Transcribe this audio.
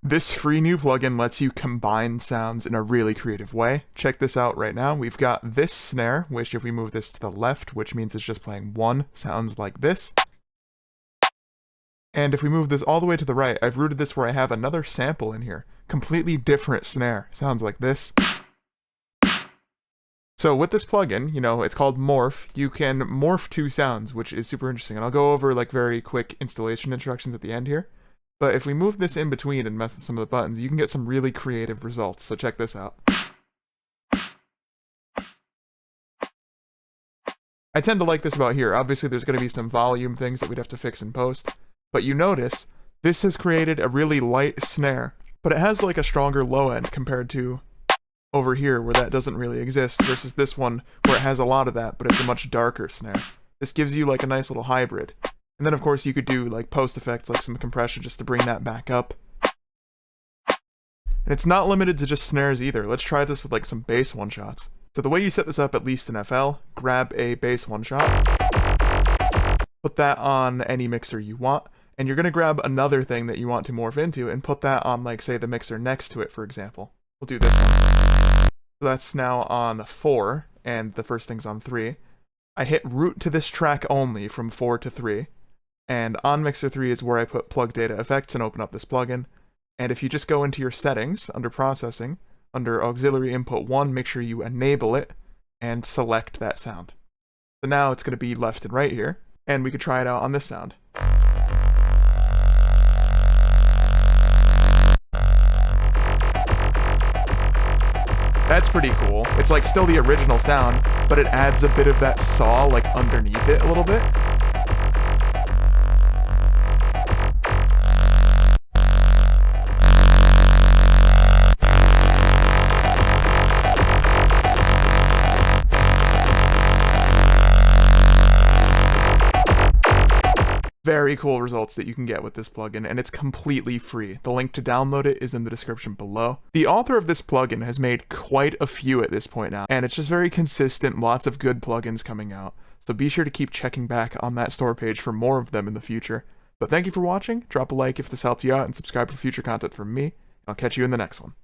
This free new plugin lets you combine sounds in a really creative way. Check this out right now. We've got this snare, which if we move this to the left, which means it's just playing one, sounds like this. And if we move this all the way to the right, I've routed this where I have another sample in here. Completely different snare. Sounds like this. So with this plugin, you know, it's called Morph. You can morph two sounds, which is super interesting. And I'll go over like very quick installation instructions at the end here. But if we move this in between and mess with some of the buttons, you can get some really creative results. So check this out. I tend to like this about here. Obviously, there's going to be some volume things that we'd have to fix in post. But you notice, this has created a really light snare. But it has like a stronger low end compared to over here where that doesn't really exist versus this one where it has a lot of that, but it's a much darker snare. This gives you like a nice little hybrid. And then of course you could do like post effects, like some compression just to bring that back up. And it's not limited to just snares either. Let's try this with like some bass one-shots. So the way you set this up, at least in FL, grab a bass one-shot, put that on any mixer you want, and you're going to grab another thing that you want to morph into and put that on like say the mixer next to it, for example. We'll do this one. So that's now on 4, and the first thing's on 3. I hit root to this track only from 4 to 3. And on Mixer 3 is where I put plug data effects and open up this plugin. And if you just go into your settings, under processing, under auxiliary input 1, make sure you enable it and select that sound. So now it's going to be left and right here, and we could try it out on this sound. That's pretty cool. It's like still the original sound, but it adds a bit of that saw like underneath it a little bit. Very cool results that you can get with this plugin, and it's completely free. The link to download it is in the description below. The author of this plugin has made quite a few at this point now, and it's just very consistent, lots of good plugins coming out. So be sure to keep checking back on that store page for more of them in the future. But thank you for watching, drop a like if this helped you out, and subscribe for future content from me. I'll catch you in the next one.